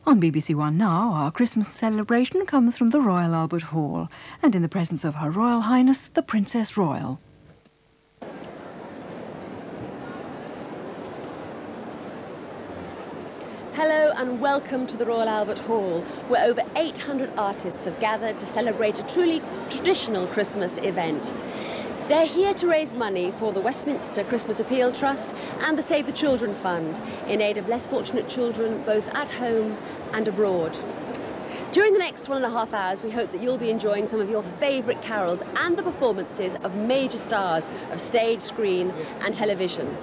On BBC One now, our Christmas celebration comes from the Royal Albert Hall, and in the presence of Her Royal Highness, the Princess Royal. Hello and welcome to the Royal Albert Hall, where over 800 artists have gathered to celebrate a truly traditional Christmas event. They're here to raise money for the Westminster Christmas Appeal Trust and the Save the Children Fund in aid of less fortunate children both at home and abroad. During the next 1.5 hours, we hope that you'll be enjoying some of your favourite carols and the performances of major stars of stage, screen and television.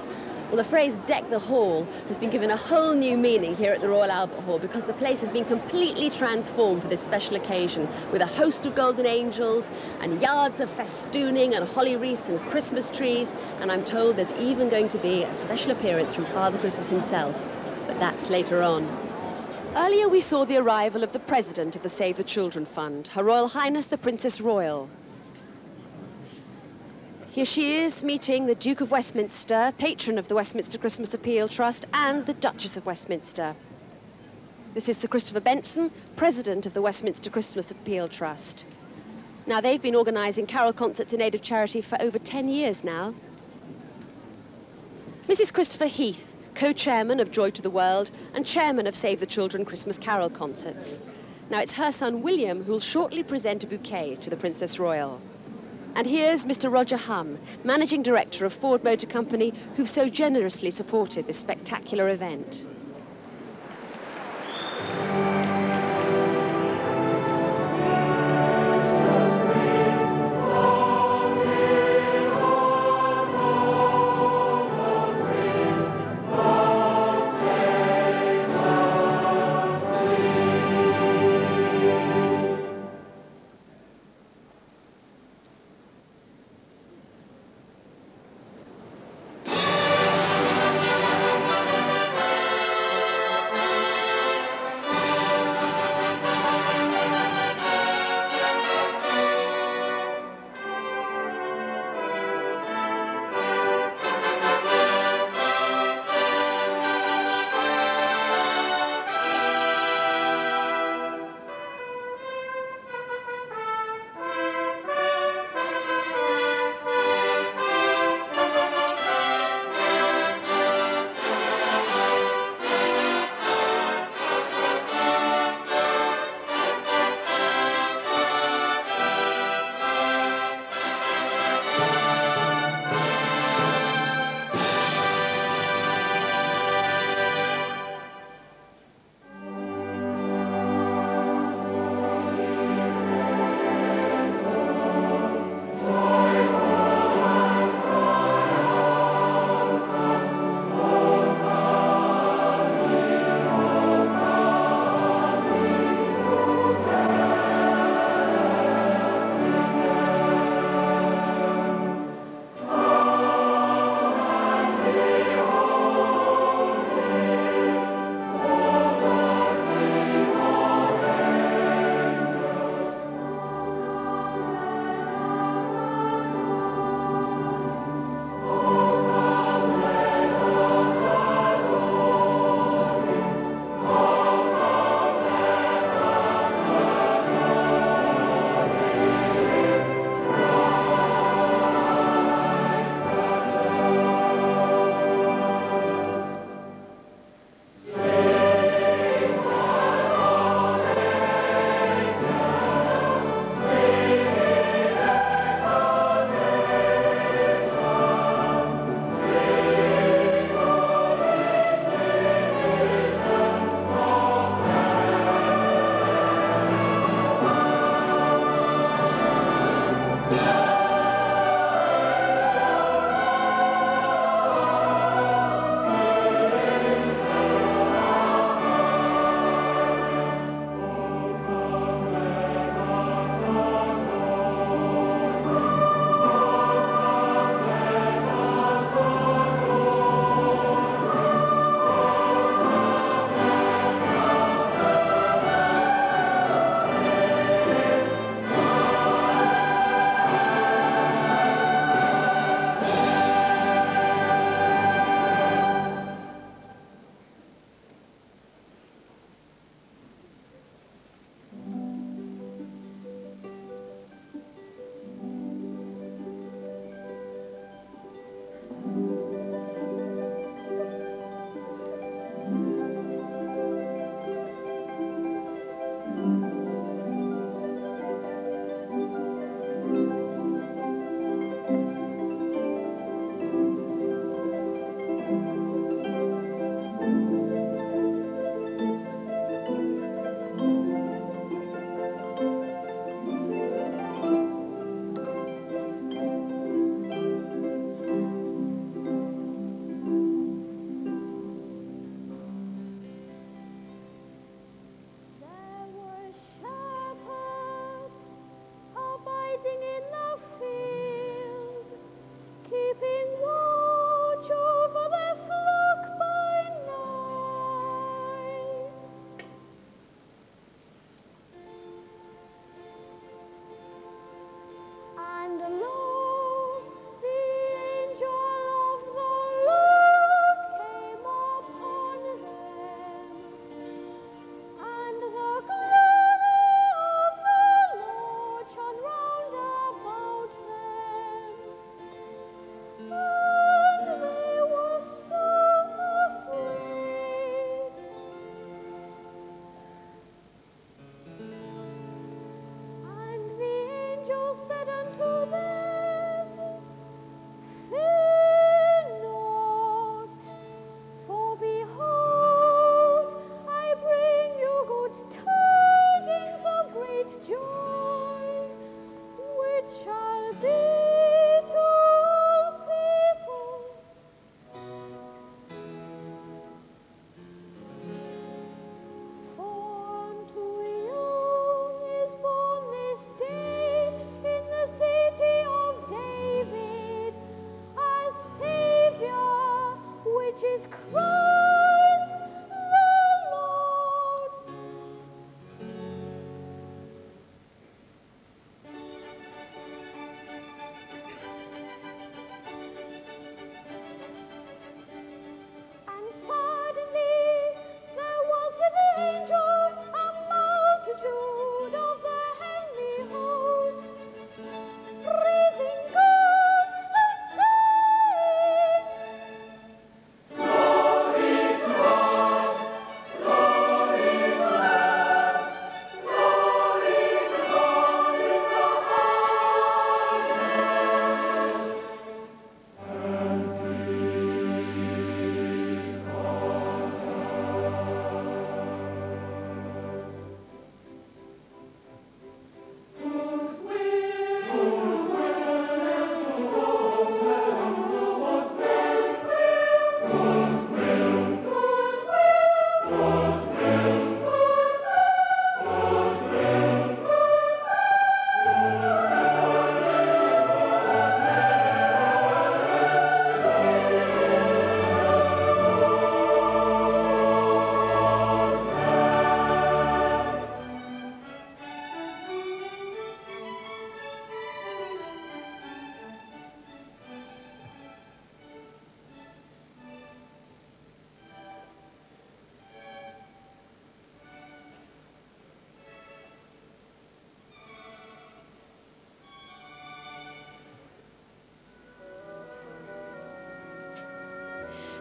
Well, the phrase "deck the hall" has been given a whole new meaning here at the Royal Albert Hall because the place has been completely transformed for this special occasion, with a host of golden angels and yards of festooning and holly wreaths and Christmas trees, and I'm told there's even going to be a special appearance from Father Christmas himself, but that's later on. Earlier we saw the arrival of the President of the Save the Children Fund, Her Royal Highness the Princess Royal. Here she is, meeting the Duke of Westminster, patron of the Westminster Christmas Appeal Trust, and the Duchess of Westminster. This is Sir Christopher Benson, President of the Westminster Christmas Appeal Trust. Now, they've been organising carol concerts in aid of charity for over 10 years now. Mrs. Christopher Heath, co-chairman of Joy to the World and chairman of Save the Children Christmas Carol Concerts. Now, it's her son William who will shortly present a bouquet to the Princess Royal. And here's Mr. Roger Hum, Managing Director of Ford Motor Company, who've so generously supported this spectacular event.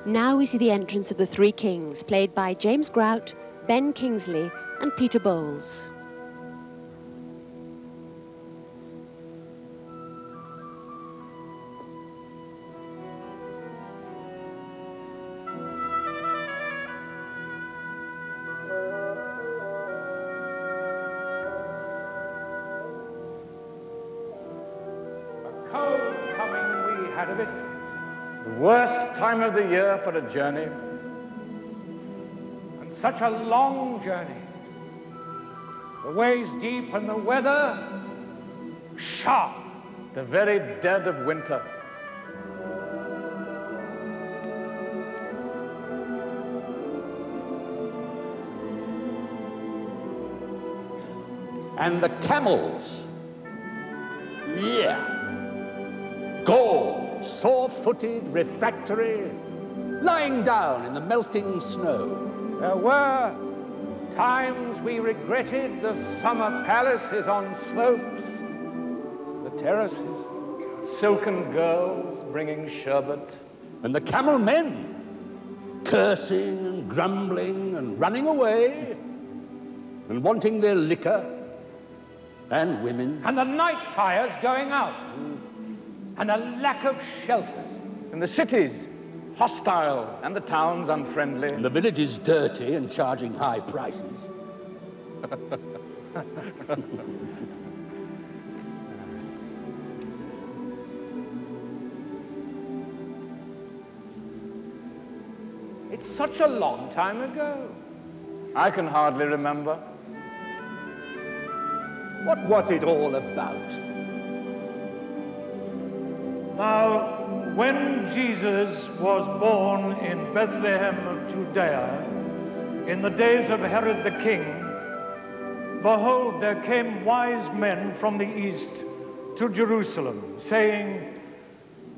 Now we see the entrance of the three kings, played by James Grout, Ben Kingsley and Peter Bowles. Of it. The worst time of the year for a journey, and such a long journey. The ways deep and the weather sharp, the very dead of winter. And the camels, yeah, gold, sore-footed, refractory, lying down in the melting snow. There were times we regretted the summer palaces on slopes, the terraces, silken girls bringing sherbet. And the camel men, cursing and grumbling and running away and wanting their liquor, and women. And the night fires going out. And a lack of shelters. And the cities hostile and the towns unfriendly. And the villages dirty and charging high prices. It's such a long time ago. I can hardly remember. What was it all about? Now, when Jesus was born in Bethlehem of Judea, in the days of Herod the king, behold, there came wise men from the east to Jerusalem, saying,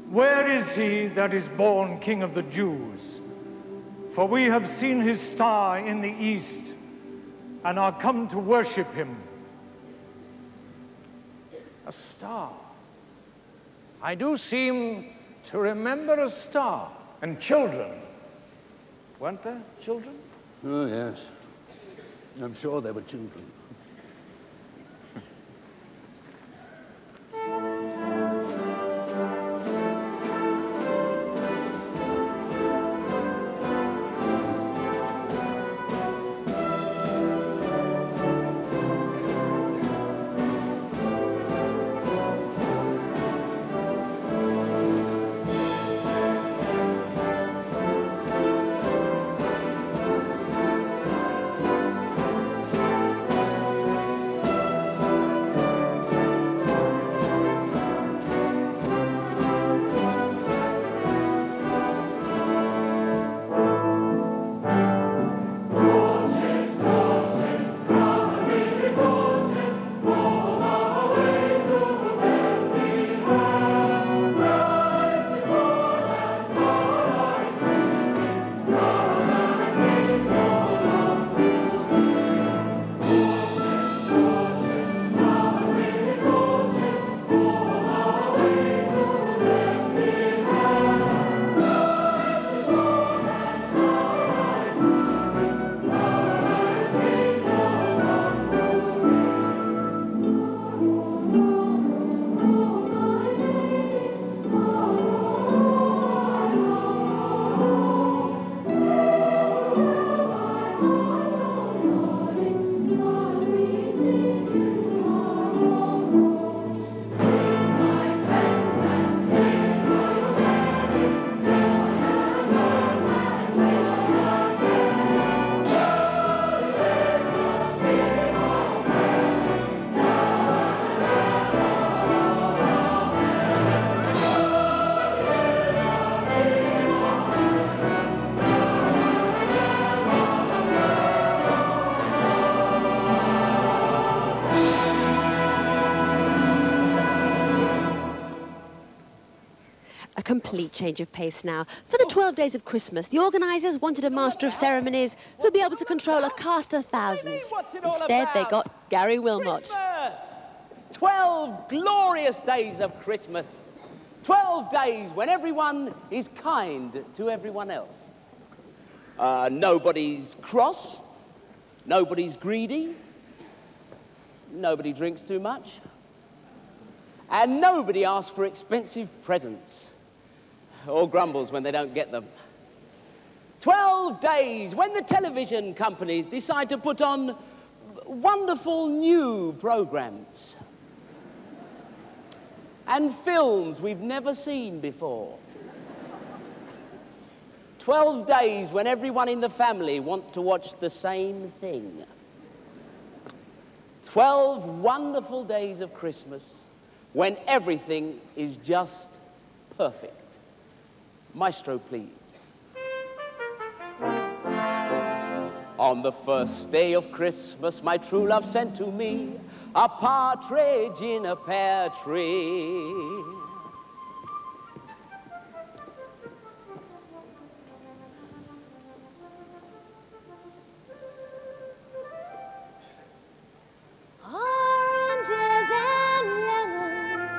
"Where is he that is born King of the Jews? For we have seen his star in the east, and are come to worship him." A star. I do seem to remember a star. And children. Weren't there children? Oh, yes. I'm sure there were children. Complete change of pace now. For the 12 days of Christmas, the organisers wanted a master of ceremonies who'd be able to control a cast of thousands. Instead, they got Gary Wilmot. Christmas! 12 glorious days of Christmas. 12 days when everyone is kind to everyone else. Nobody's cross, nobody's greedy, nobody drinks too much, and nobody asks for expensive presents or grumbles when they don't get them. 12 days when the television companies decide to put on wonderful new programs and films we've never seen before. 12 days when everyone in the family wants to watch the same thing. 12 wonderful days of Christmas when everything is just perfect. Maestro, please. On the first day of Christmas, my true love sent to me a partridge in a pear tree. Oranges and lemons,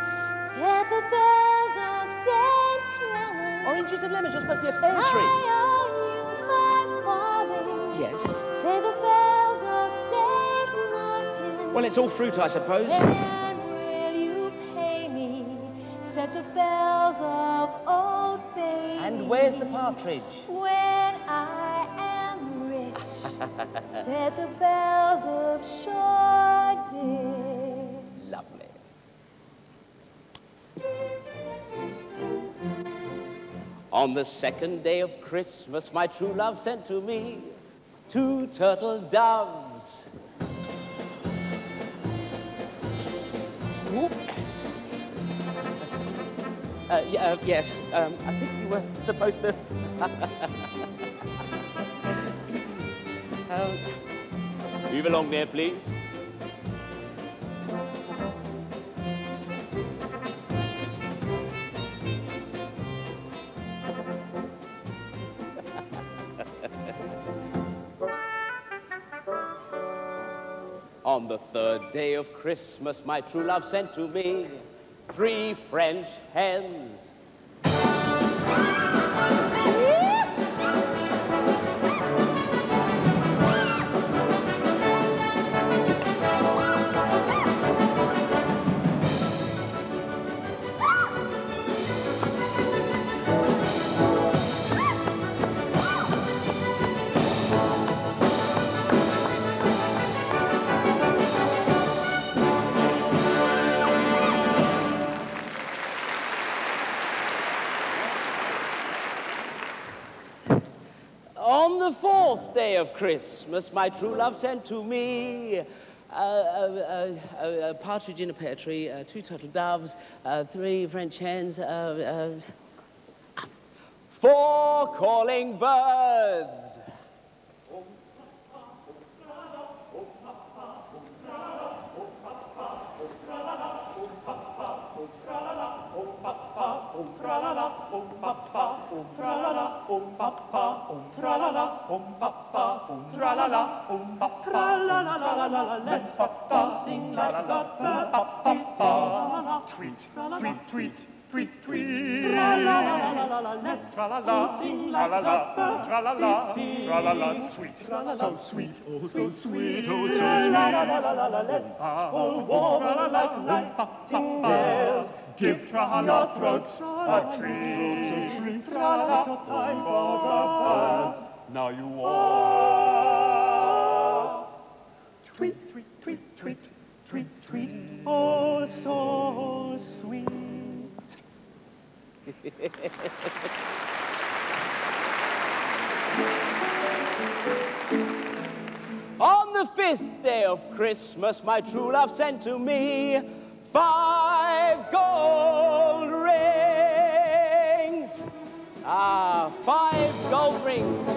said the bells of St. Clement. Oranges and lemons, you're supposed to be a pear tree. I owe you 5 farthings. Yes. Say the bells of St. Martin. Well, it's all fruit, I suppose. Then will you pay me? Said the bells of Old Bailey. And where's the partridge? When I am rich, said the bells of Shoreditch. Lovely. On the second day of Christmas, my true love sent to me 2 turtle doves. Whoop. Yes, I think you were supposed to... Move along there, please. On the third day of Christmas, my true love sent to me 3 French hens. On the 4th day of Christmas, my true love sent to me a partridge in a pear tree, 2 turtle doves, 3 French hens, 4 calling birds. Let's sing like a bird. Tweet, tweet, tweet, tweet, tweet. Let's sing like a bird. Tra-la-la, sweet, so sweet, oh so sweet, oh so sweet. Let's all warm like lightning bells. Give your throats a treat. Tra-la-la, time for the birds. Now you waltz. Tweet, tweet, tweet, tweet, tweet, tweet. Oh, so sweet. On the 5th day of Christmas, my true love sent to me 5 gold rings. 5 gold rings.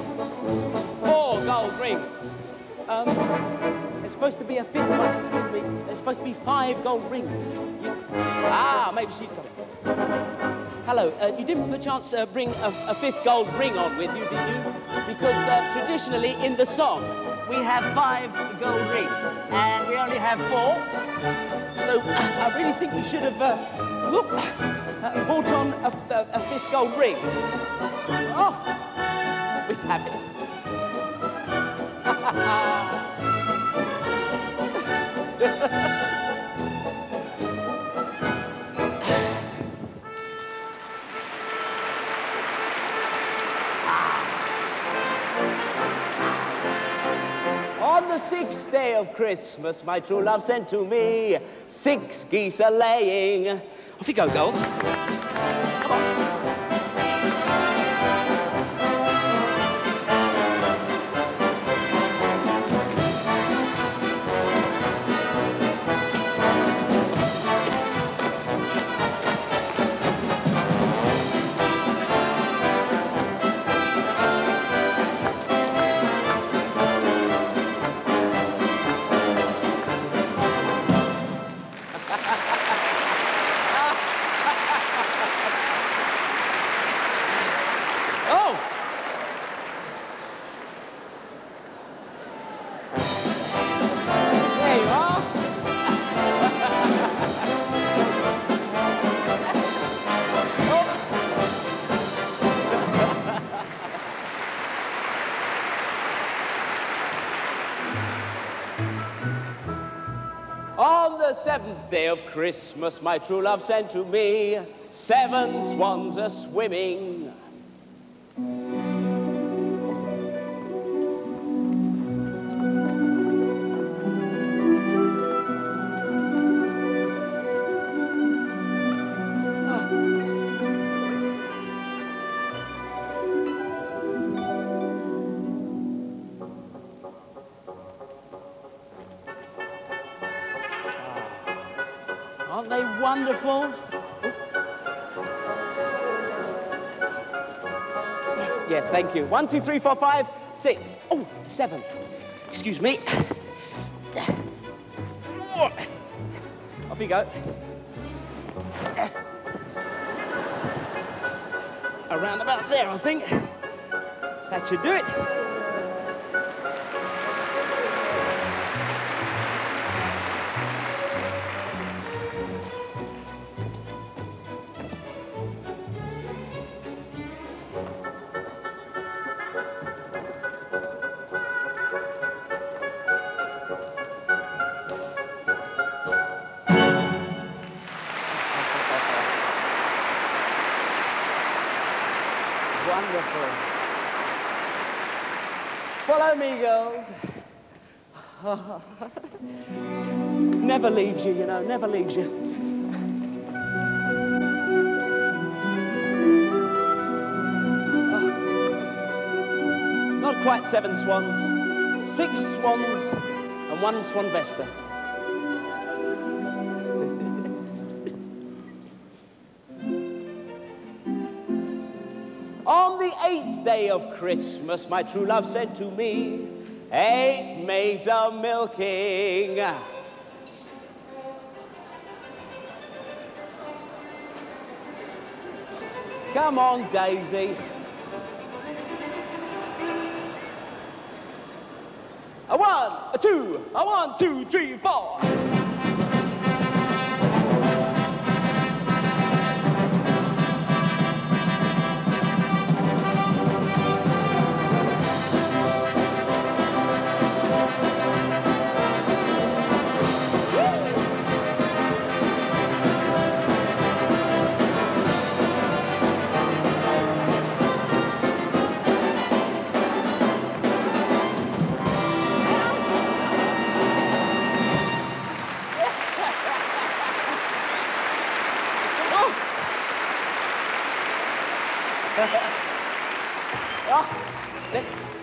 4 gold rings. There's supposed to be a 5th one, excuse me. There's supposed to be 5 gold rings. Yes. Maybe she's got it. Hello, you didn't perchance bring a 5th gold ring on with you, did you? Because traditionally in the song, we have 5 gold rings, and we only have 4. So I really think we should have, bought on a 5th gold ring. Oh, we have it. On the 6th day of Christmas, my true love sent to me 6 geese a laying. Off you go, girls. Come on. On the 7th day of Christmas, my true love sent to me 7 swans a swimming. Aren't they wonderful? Yes, thank you. 1, 2, 3, 4, 5, 6. Oh, 7. Excuse me. Off you go. Around about there, I think. That should do it. Wonderful. Follow me, girls. Never leaves you, you know, never leaves you. Oh. Not quite 7 swans. 6 swans and 1 swan vesta. On the 8th day of Christmas, my true love sent to me 8 maids a milking. Come on, Daisy. A 1, a 2, a 1, 2, 3, 4.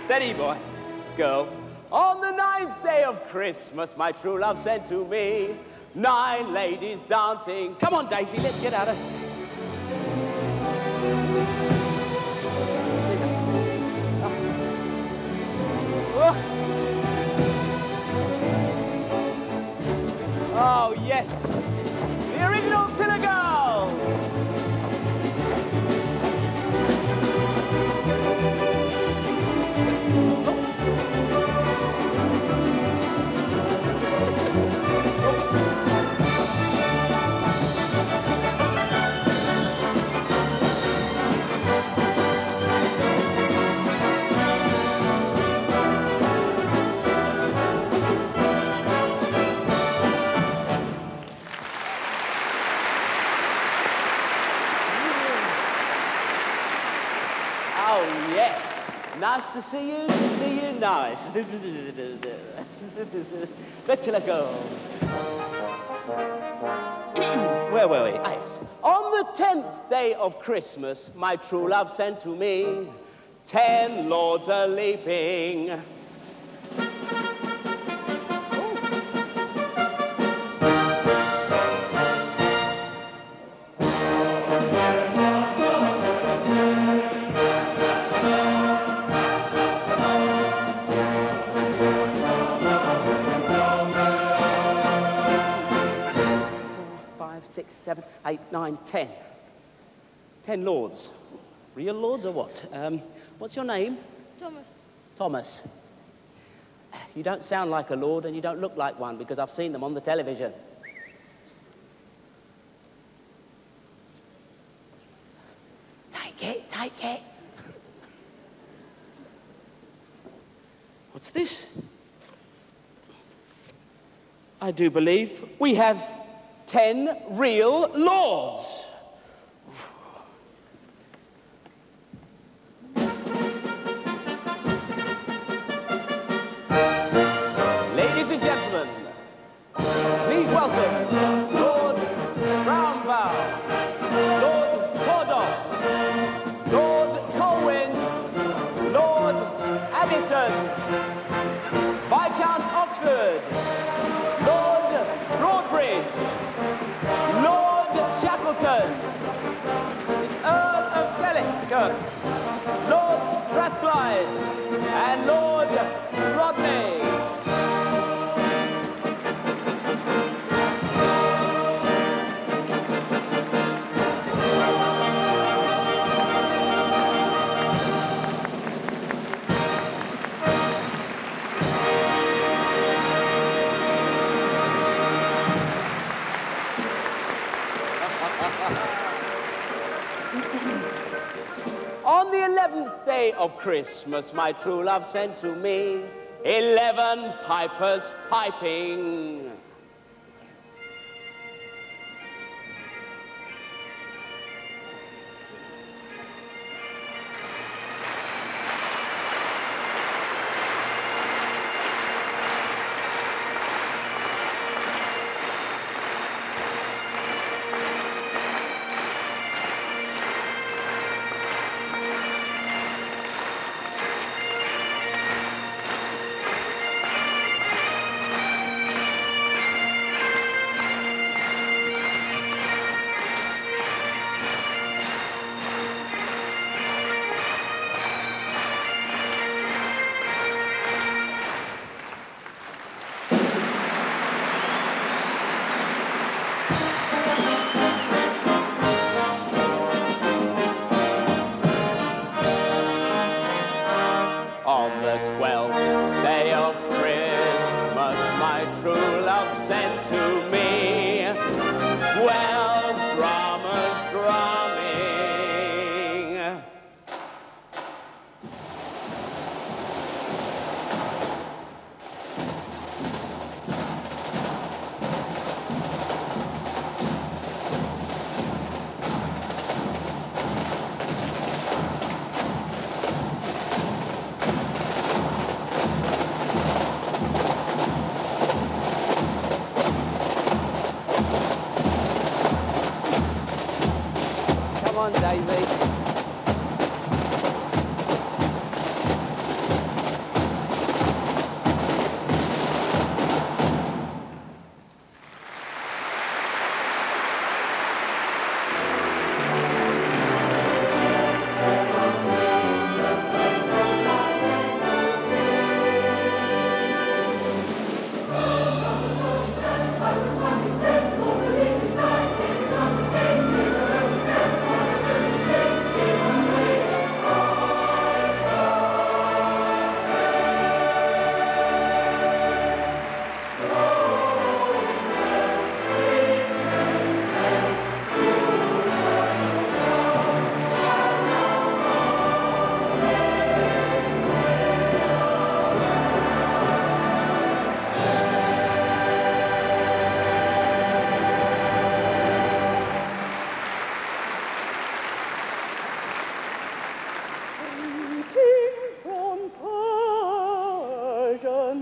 Steady, boy. Go. On the 9th day of Christmas, my true love sent to me 9 ladies dancing. Come on, Daisy, let's get out of here. Oh, yes. The original Tiller Girls. Nice to see you, nice. The Tiller girls. Where were we? Ah, yes. On the 10th day of Christmas, my true love sent to me 10 lords a-leaping. Six, 7, 8, 9, 10. 10 lords. Real lords or what? What's your name? Thomas. Thomas. You don't sound like a lord and you don't look like one because I've seen them on the television. Take it. What's this? I do believe we have 10 real lords. Ladies and gentlemen, please welcome Lord Brownbow, Lord Cordoff, Lord Colwyn, Lord Addison, Viscount Oxford, Lord Broadbridge, Lord Shackleton, the Earl of Kellick, Lord Strathclyde, and Lord Rodney. On the 11th day of Christmas, my true love sent to me 11 pipers piping.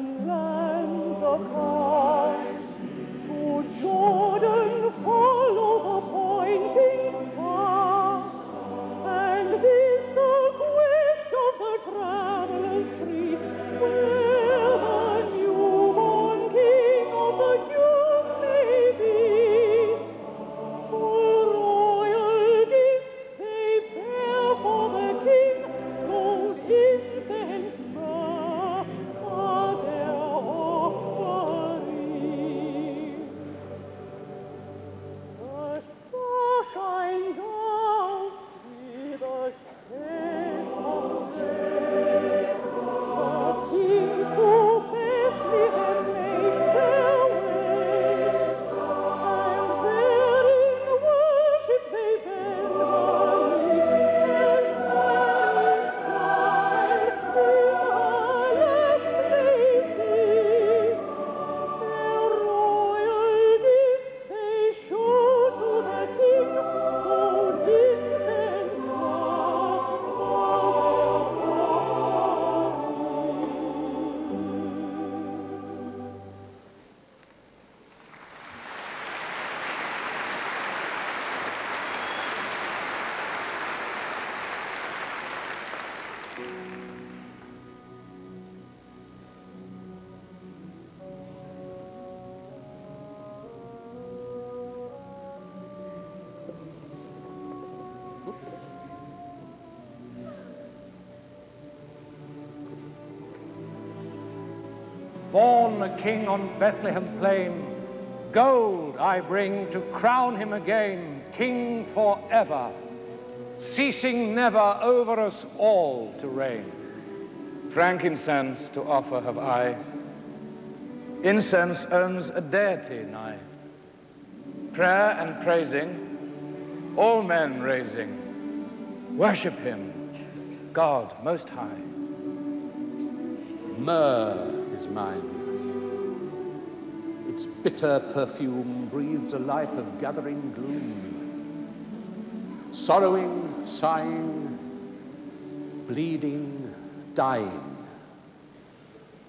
in lands of Christ. To Jordan follow the pointing star, and this the quest of the travelers free, where the newborn King of the Jews may be. For royal gifts they bear for the King, gold, incense, myrrh are their offering. The star shines out with a state of day. The kings to Bethlehem make their way, and there in worship they bend the knee, as Mary's child in Harlem they see. Their royal gifts they show to the King, gold, incense, myrrh for Born a king on Bethlehem plain, gold I bring to crown him again, king forever, ceasing never over us all to reign. Frankincense to offer have I. Incense owns a deity nigh. Prayer and praising, all men raising, worship him, God most high. Myrrh is mine. Its bitter perfume breathes a life of gathering gloom. Sorrowing, sighing, bleeding, dying,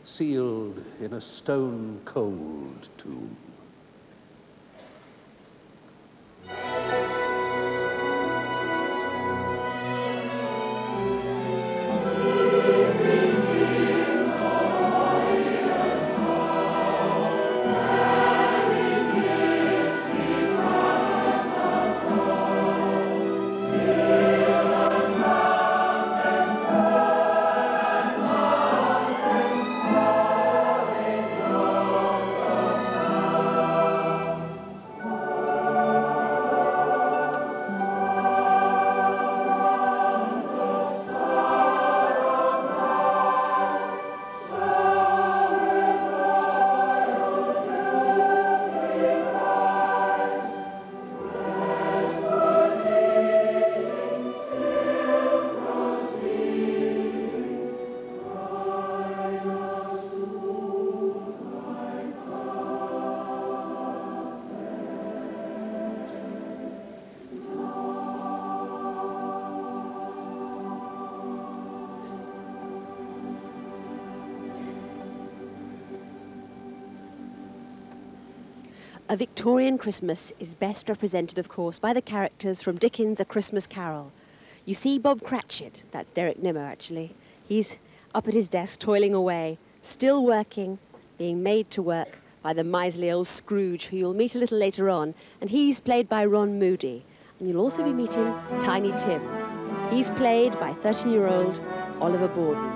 sealed in a stone-cold tomb. A Victorian Christmas is best represented, of course, by the characters from Dickens' A Christmas Carol. You see Bob Cratchit, that's Derek Nimmo actually. He's up at his desk toiling away, still working, being made to work by the miserly old Scrooge, who you'll meet a little later on, and he's played by Ron Moody. And you'll also be meeting Tiny Tim. He's played by 13-year-old Oliver Borden.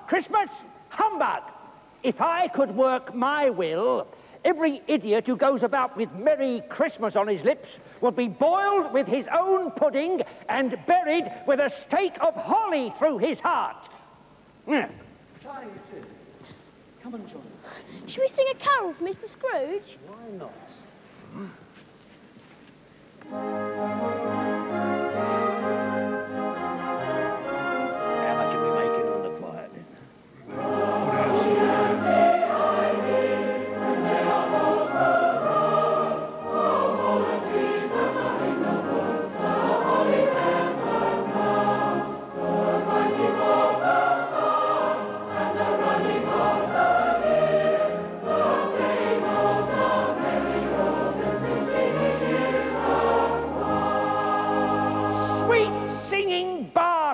Christmas? Humbug! If I could work my will, Every idiot who goes about with Merry Christmas on his lips will be boiled with his own pudding and buried with a stake of holly through his heart. Trying to. Come and join us. Should we sing a carol for Mr. Scrooge? Why not? How much are we making on the quiet?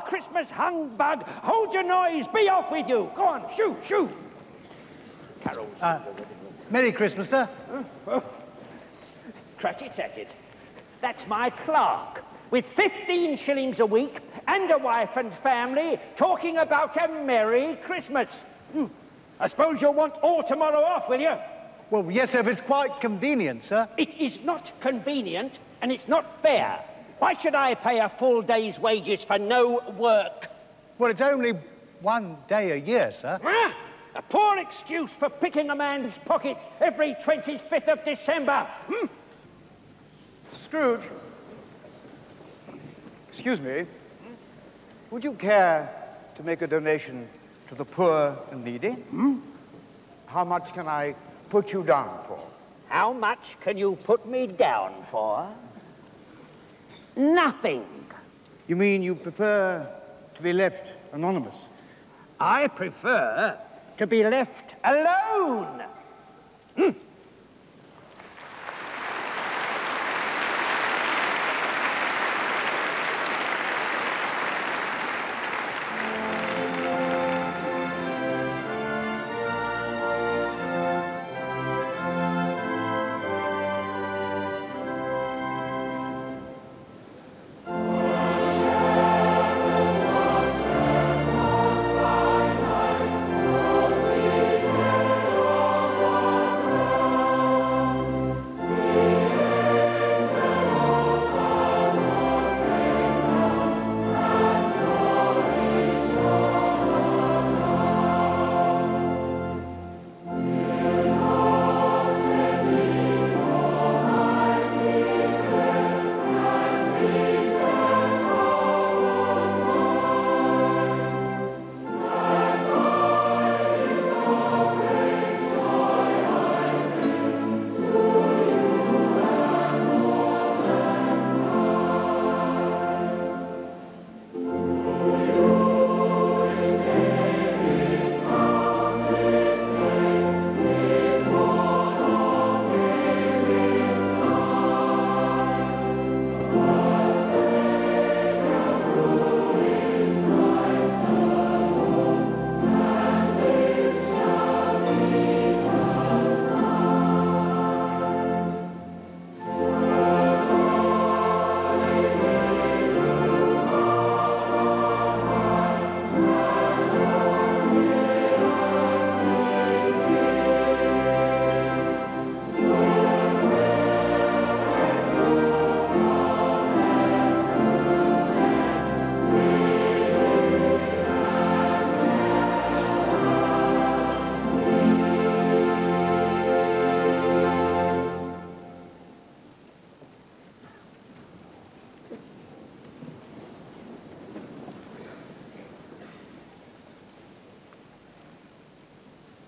Christmas humbug, hold your noise, be off with you. Go on, shoo, shoo. Carols. Merry Christmas, sir. Cratchit-tatted. That's my clerk, with 15 shillings a week and a wife and family, talking about a Merry Christmas. I suppose you'll want all tomorrow off, will you? Well, yes, sir, if it's quite convenient, sir. It is not convenient, and it's not fair. Why should I pay a full day's wages for no work? Well, it's only one day a year, sir. A poor excuse for picking a man's pocket every 25th of December. Scrooge, excuse me, would you care to make a donation to the poor and needy? How much can I put you down for? How much can you put me down for? Nothing. You mean you prefer to be left anonymous? I prefer to be left alone.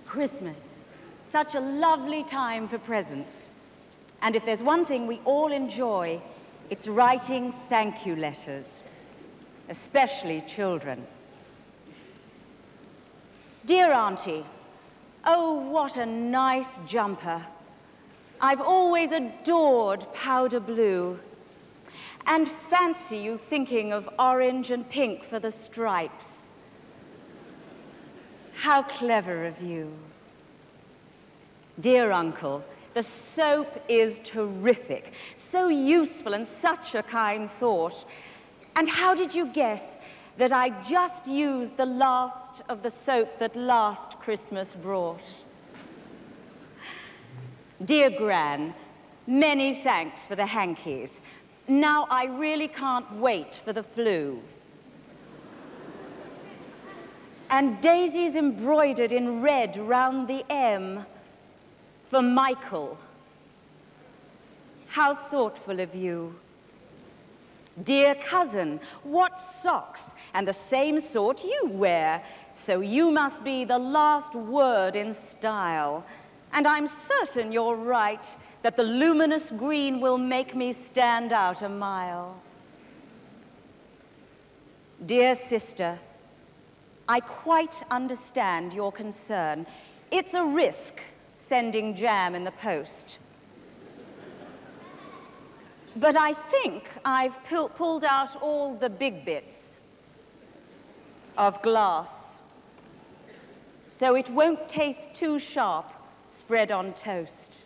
Christmas, such a lovely time for presents. And if there's one thing we all enjoy, it's writing thank you letters, especially children. Dear Auntie, oh, what a nice jumper. I've always adored powder blue. And fancy you thinking of orange and pink for the stripes. How clever of you. Dear Uncle, the soap is terrific, so useful and such a kind thought. And how did you guess that I just used the last of the soap that last Christmas brought? Dear Gran, many thanks for the hankies. Now I really can't wait for the flu. And daisies embroidered in red round the M for Michell. How thoughtful of you. Dear cousin, what socks, and the same sort you wear, so you must be the last word in style. And I'm certain you're right, that the luminous green will make me stand out a mile. Dear sister, I quite understand your concern. It's a risk sending jam in the post. But I think I've pulled out all the big bits of glass, so it won't taste too sharp spread on toast.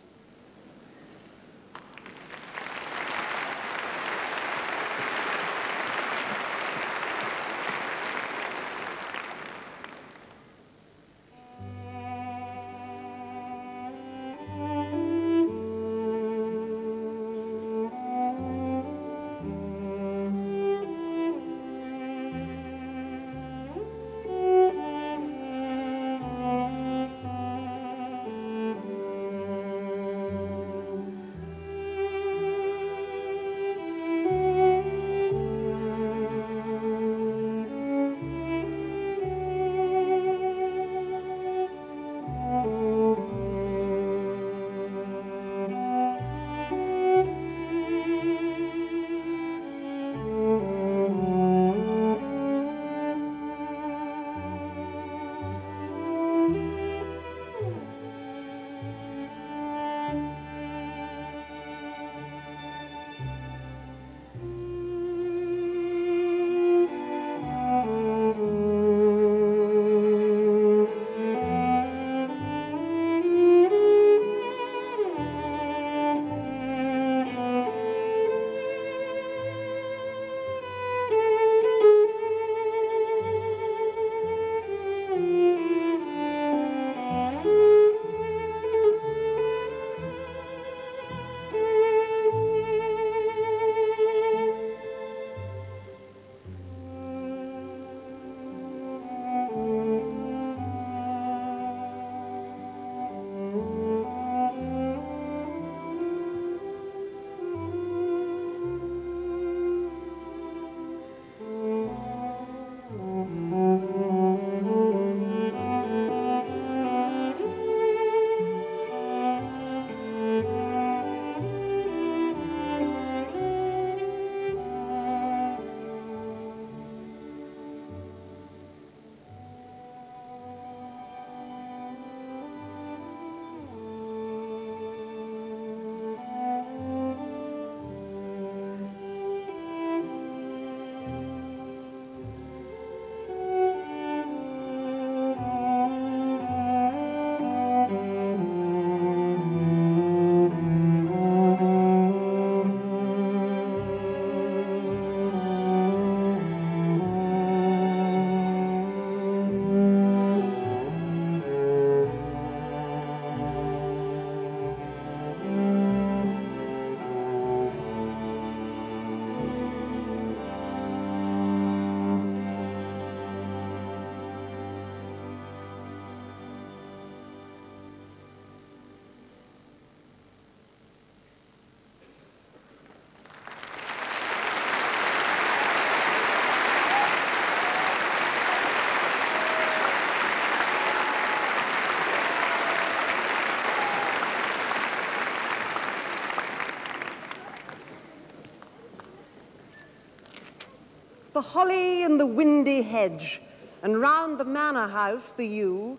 The holly in the windy hedge, and round the manor house the yew,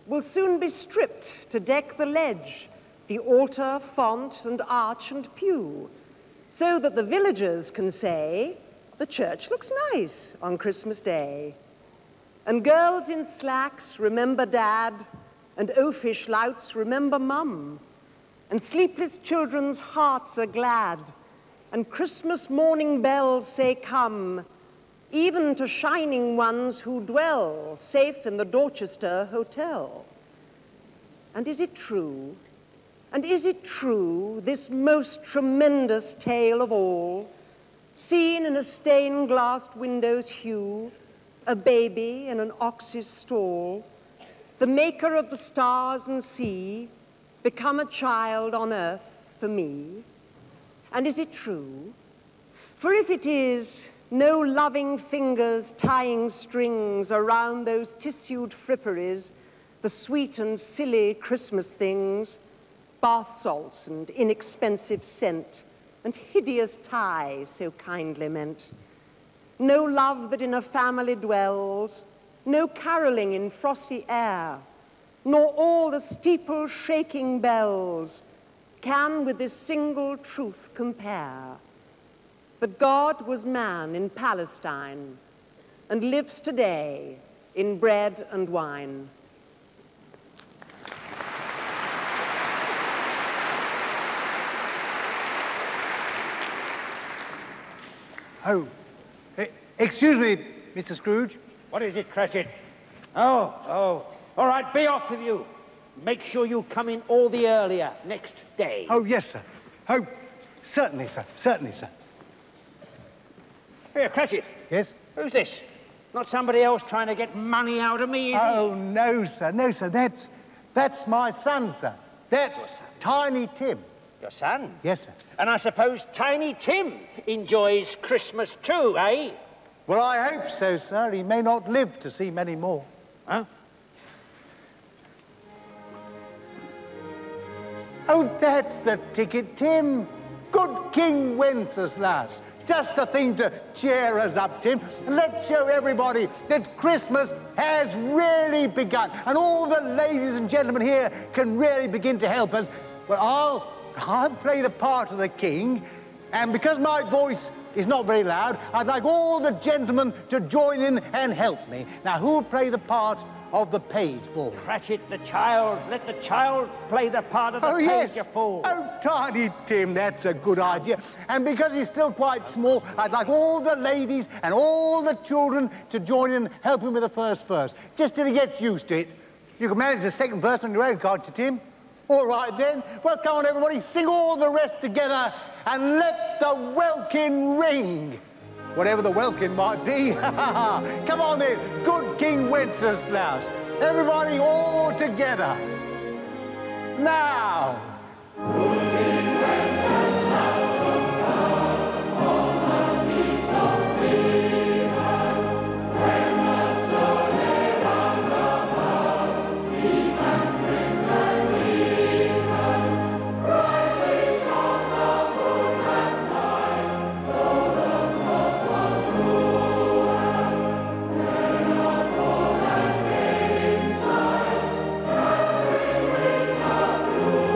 will soon be stripped to deck the ledge, the altar, font, and arch and pew, so that the villagers can say, the church looks nice on Christmas Day. And girls in slacks remember Dad, and oafish louts remember Mum, and sleepless children's hearts are glad, and Christmas morning bells say come, even to shining ones who dwell safe in the Dorchester Hotel. And is it true And is it true, this most tremendous tale of all, seen in a stained-glassed window's hue, a baby in an ox's stall, the maker of the stars and sea, become a child on earth for me? And is it true? For if it is, no loving fingers tying strings around those tissued fripperies, the sweet and silly Christmas things, bath salts and inexpensive scent, and hideous ties so kindly meant. No love that in a family dwells, no caroling in frosty air, nor all the steeple-shaking bells can with this single truth compare, that God was man in Palestine and lives today in bread and wine. Oh, excuse me, Mr. Scrooge. What is it, Cratchit? Oh, all right, be off with you. Make sure you come in all the earlier next day. Oh, yes, sir. Oh, certainly, sir. Certainly, sir. Here, Cratchit. Yes? Who's this? Not somebody else trying to get money out of me, is Oh, no, sir. No, sir. That's my son, sir. That's Tiny Tim. Your son? Yes, sir. And I suppose Tiny Tim enjoys Christmas too, eh? Well, I hope so, sir. He may not live to see many more. Huh? Oh, that's the ticket, Tim. Good King Wenceslas. Just a thing to cheer us up, Tim. And let's show everybody that Christmas has really begun. And all the ladies and gentlemen here can really begin to help us. Well, I'll play the part of the king. And because my voice is not very loud, I'd like all the gentlemen to join in and help me. Now, who'll play the part of the page, boy? Cratchit, the child. Let the child play the part of the page, yes. you fool. Oh, Tiny Tim, that's a good idea. And because he's still quite small, I'd like all the ladies and all the children to join in and help him with the first verse, just till he gets used to it. You can manage the second verse on your own, can't you, Tim? All right, then. Well, come on, everybody, sing all the rest together and let the welkin ring. Whatever the welkin might be. Come on, then. Good King Wenceslas. Everybody all together. Now. Good King Wenceslas, come down on the beast of Stephen. When the snow lay round the house, deep and crisp and even, brightly shone the moon that night, though the frost was ruined. When a poor man came in sight, gathering winter blue.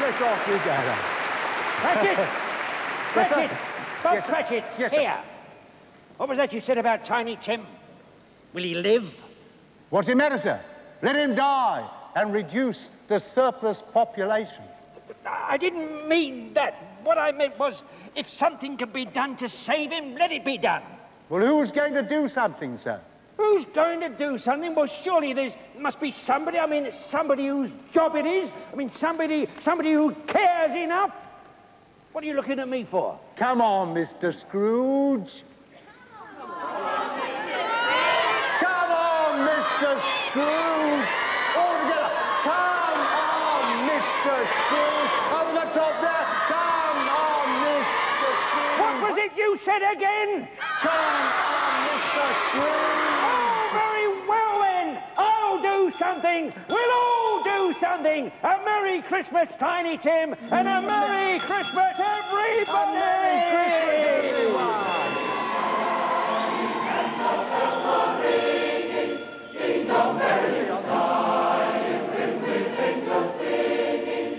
Let's off we go. Cratchit! Cratchit! Bob Yes, sir. Cratchit, Yes, sir. here. What was that you said about Tiny Tim? Will he live? What's the matter, sir? Let him die and reduce the surplus population. I didn't mean that. What I meant was, if something can be done to save him, let it be done. Well, who's going to do something, sir? Who's going to do something? Well, surely there must be somebody. I mean, somebody whose job it is. I mean, somebody who cares enough. What are you looking at me for? Come on, Mr. Scrooge. Come on, Mr. Scrooge. All together. Come on, Mr. Scrooge. Over the top there. Come on, Mr. Scrooge. What was it you said again? Come on, Mr. Scrooge. Oh, very well then. I'll do something. We'll all do do something! A Merry Christmas, Tiny Tim, and a Merry Christmas, everybody! A Merry Christmas, everyone! Jingle merrily the sky is rimmed with angels singing.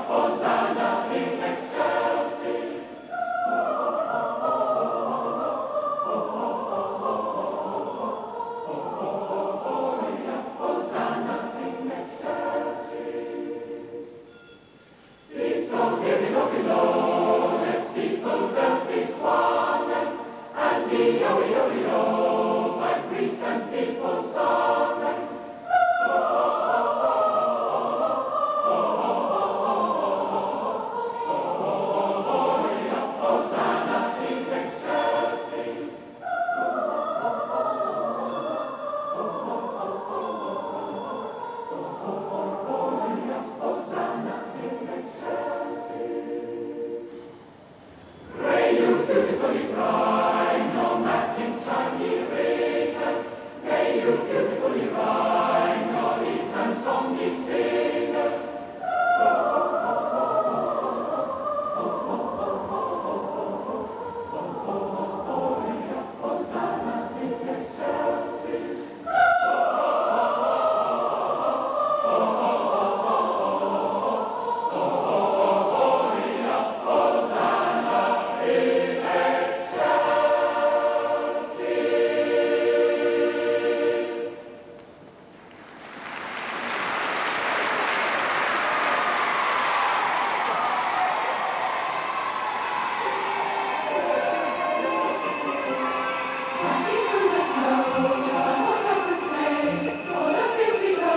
Hosanna in excelsis. Hosanna in excelsis. It's all below, below. Let steeple bells be swung, and the by priest and people sung. Hosanna in excelsis. Hosanna in excelsis. Pray you dutifully cry, no matching chime ye ring us. May you beautifully rhyme, no return song ye sing us. Hosanna in excelsis. Dashing through the snow, one horse up and sleigh, o'er the fields we go,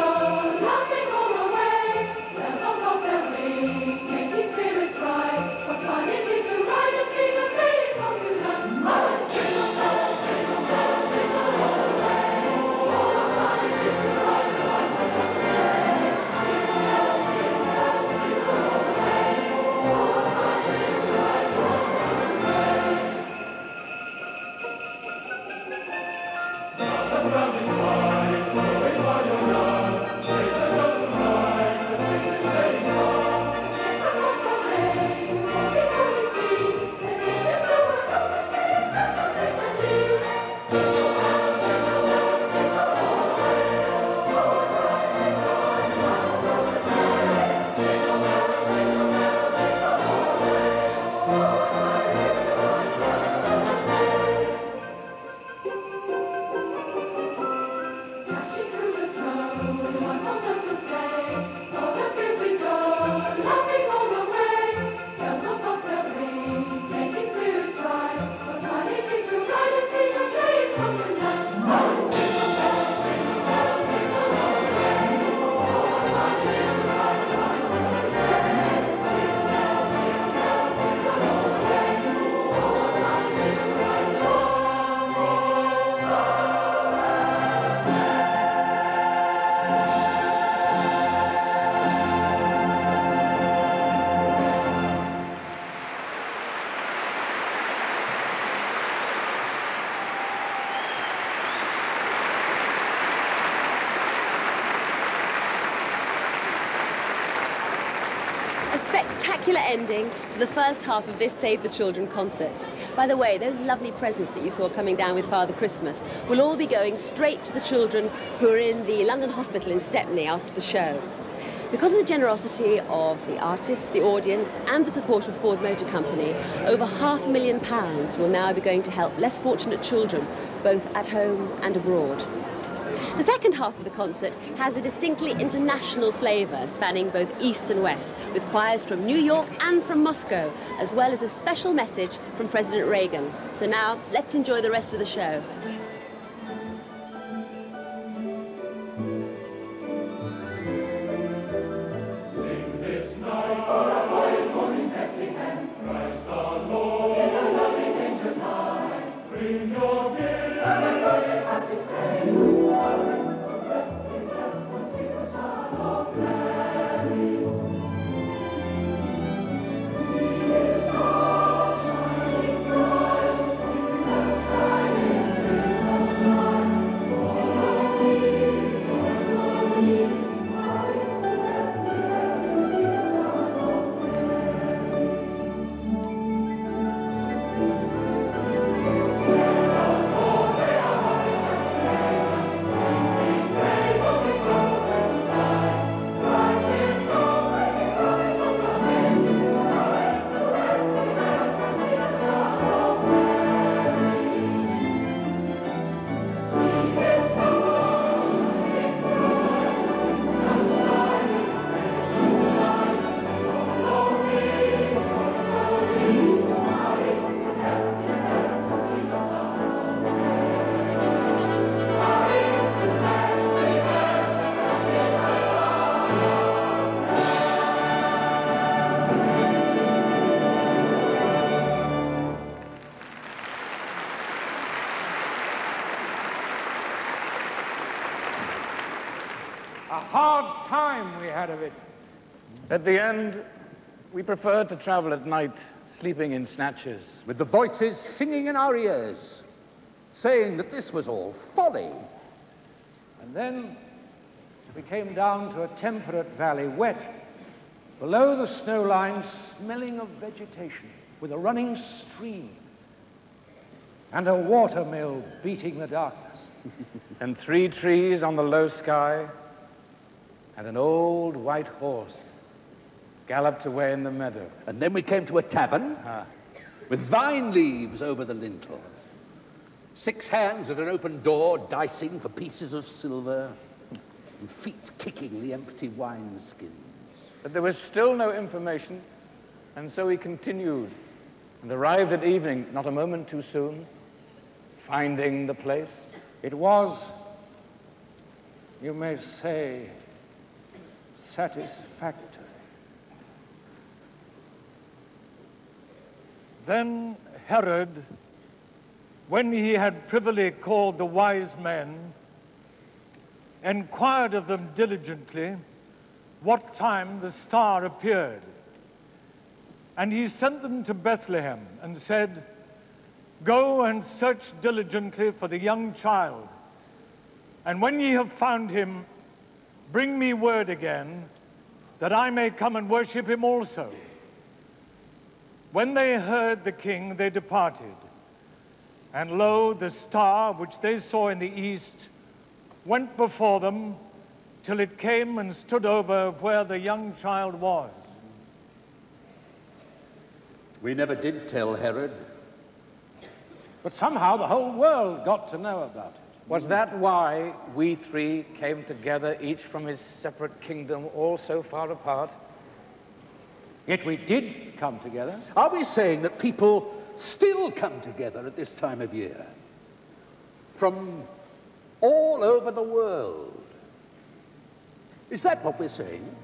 laughing all the way. Bells on bobtail ring, making spirits bright. What fun it is to ride and sing a sleighing song tonight! Jingle bell, jingle all the way. All our fun it is to ride and one horse up and sleigh. Jingle bells, jingle all the way. All our fun it is to ride and one horse up and sleigh. The ground is wide, going by your yard. Take the bells tonight and sing this sleighing song. Take the box of hay to floating on the sea. Then each and all will come and sing, and they'll take the lead. Jingle bells, jingle all the way. Oh, what fun it is to ride and one horse open sleigh. Jingle bells, jingle all the way. Oh, what fun it is to ride and one horse open sleigh. Dashing through the snow, one horse open sleigh. O'er the fields we go, laughing all the way. Bells on bobtail ring, making spirits bright. What fun it is to ride and sing a sleighing song tonight! Jingle bells, jingle all the way. Oh, what fun it is to ride and one horse open sleigh. Jingle bells, jingle all the way. Oh, what fun it is to ride and song. A spectacular ending to the first half of this Save the Children concert. By the way, those lovely presents that you saw coming down with Father Christmas will all be going straight to the children who are in the London Hospital in Stepney after the show. Because of the generosity of the artists, the audience and the support of Ford Motor Company, over £500,000 will now be going to help less fortunate children, both at home and abroad. The second half of the concert has a distinctly international flavour, spanning both East and West, with choirs from New York and from Moscow, as well as a special message from President Reagan. So now, let's enjoy the rest of the show. Sing this night, for a boy is born in Bethlehem. Christ our Lord, in a loving manger lies. Bring your gifts and worship at His grave. See His star shining bright. A hard time we had of it. At the end, we preferred to travel at night, sleeping in snatches. With the voices singing in our ears, saying that this was all folly. And then we came down to a temperate valley, wet, below the snow line, smelling of vegetation, with a running stream and a watermill beating the darkness. And 3 trees on the low sky, and an old white horse galloped away in the meadow. And then we came to a tavern with vine leaves over the lintel. 6 hands at an open door, dicing for pieces of silver, and feet kicking the empty wine skins. But there was still no information, and so we continued, and arrived at evening, not a moment too soon, finding the place. It was, you may say, satisfactory. Then Herod, when he had privily called the wise men, inquired of them diligently what time the star appeared. And he sent them to Bethlehem and said, "Go and search diligently for the young child, and when ye have found him, bring me word again, that I may come and worship him also." When they heard the king, they departed. And lo, the star which they saw in the east went before them till it came and stood over where the young child was. We never did tell Herod. But somehow the whole world got to know about it. Was that why we 3 came together, each from his separate kingdom, all so far apart? Yet we did come together. Are we saying that people still come together at this time of year? From all over the world? Is that what we're saying?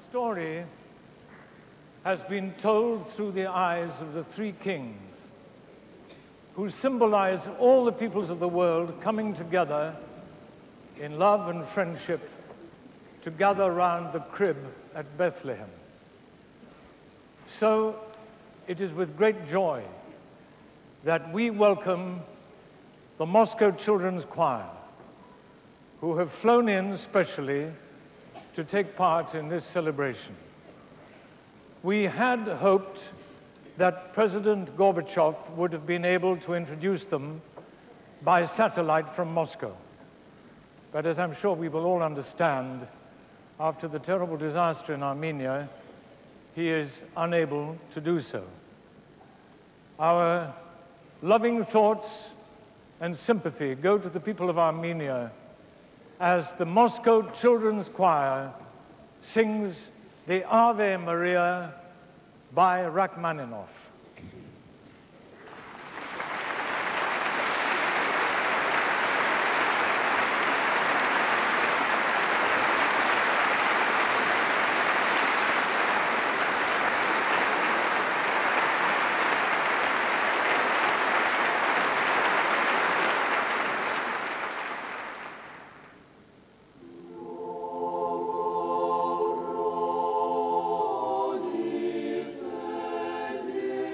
story has been told through the eyes of the three kings, who symbolize all the peoples of the world coming together in love and friendship to gather round the crib at Bethlehem. So it is with great joy that we welcome the Moscow Children's Choir, who have flown in specially to take part in this celebration. We had hoped that President Gorbachev would have been able to introduce them by satellite from Moscow. But as I'm sure we will all understand, after the terrible disaster in Armenia, he is unable to do so. Our loving thoughts and sympathy go to the people of Armenia as the Moscow Children's Choir sings the Ave Maria by Rachmaninoff. Dear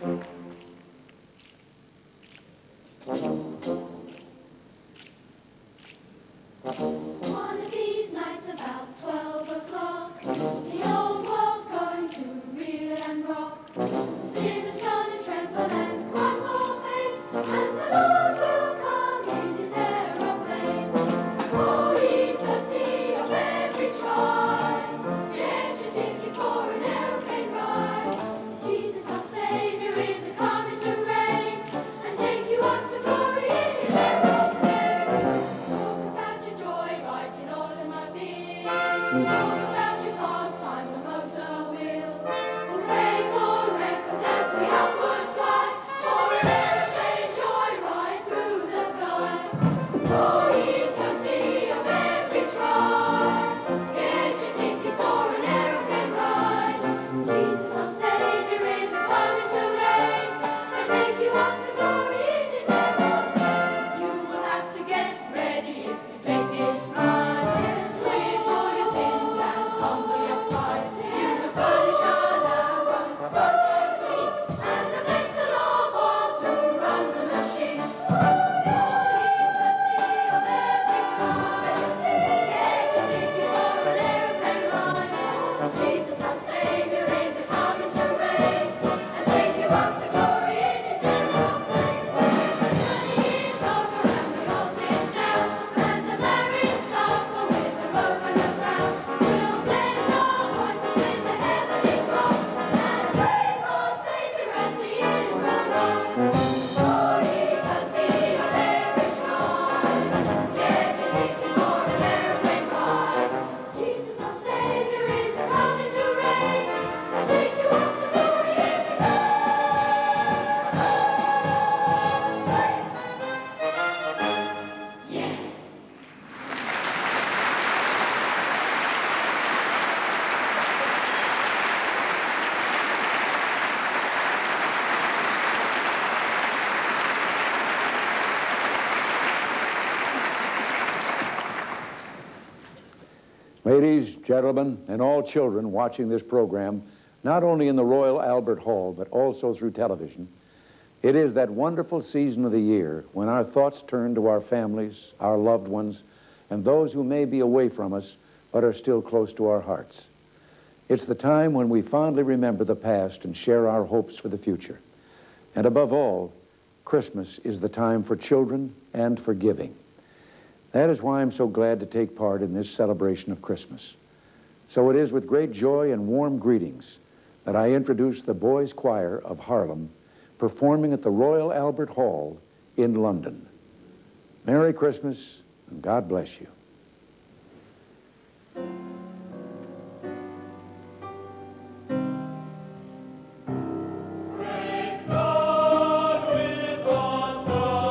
One of these nights about 12 o'clock, the old world's going to reel and rock. The sinner's gonna tremble and crumble pain, and the Lord will come in his aeroplane. Oh, ye thirsty of every tribe, get your ticket for an aeroplane ride. Jesus our Savior is a-coming to reign, and take you up to glory in his aeroplane. Talk about your joy rides in automobiles, talk about your pastime with motor wheels. Hooray, records as we upward fly, for an aeroplane's joyride through the sky. Oh, ye thirsty of every tribe, get your ticket for an aeroplane ride. Jesus our Savior is coming to reign, and take you up to glory in his aeroplane. You will have to get ready if you take his ride. Quit all your sins and humble your pride. You will furnish a lamb run perfectly, and the vessel of all to run the machine. Oh, ye thirsty of every tribe, get your ticket for an aeroplane ride. Jesus our Savior is a-coming to reign, and take you up to glory in his aeroplane. The journey is over and we all sit down, and the marriage supper with the robe and the crown. We'll blend our voices with the heavenly throng, and praise our Savior as the years roll on. Oh, ye thirsty of every tribe, get your ticket for an aeroplane ride. Jesus our Savior is a-coming to reign, and take you up to glory in his aeroplane. Yeah. Ladies, gentlemen, and all children watching this program, not only in the Royal Albert Hall, but also through television, it is that wonderful season of the year when our thoughts turn to our families, our loved ones, and those who may be away from us but are still close to our hearts. It's the time when we fondly remember the past and share our hopes for the future. And above all, Christmas is the time for children and for giving. That is why I'm so glad to take part in this celebration of Christmas. So it is with great joy and warm greetings that I introduce the Boys' Choir of Harlem performing at the Royal Albert Hall in London. Merry Christmas and God bless you. Praise God with us all.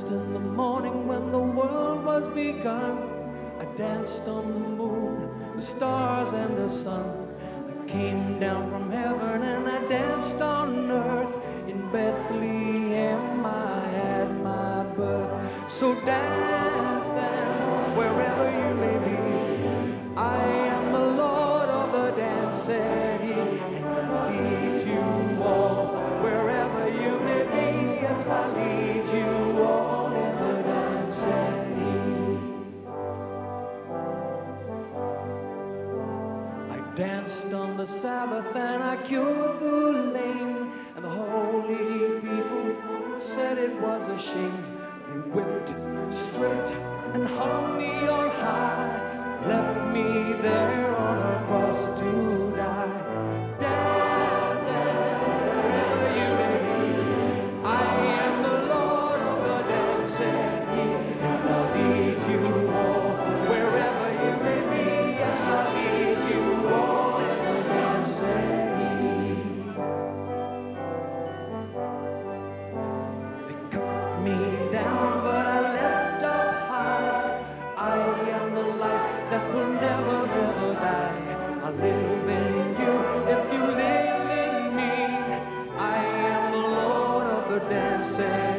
danced in the morning when the world was begun. I danced on the moon, the stars and the sun. I came down from heaven and I danced on earth. In Bethlehem I had my birth. So dance, dance, wherever you may be. I am the Lord of the dance, said he, and I lead you all wherever you may be. Yes, I lead you all in the dance, said he. I danced on the Sabbath and I cured the lame, and the holy people said it was a shame. They whipped, stripped, and hung me on high, left me there on a cross to die. Dance, dance, wherever you may be. I am the Lord of the dance, said he, and I'll lead you all wherever you may be. Yes, I'll lead you all in the dance, said he. They cut me down, but I left up high. I am the life that will never, never die. I live in you if you live in me. I am the Lord of the dance.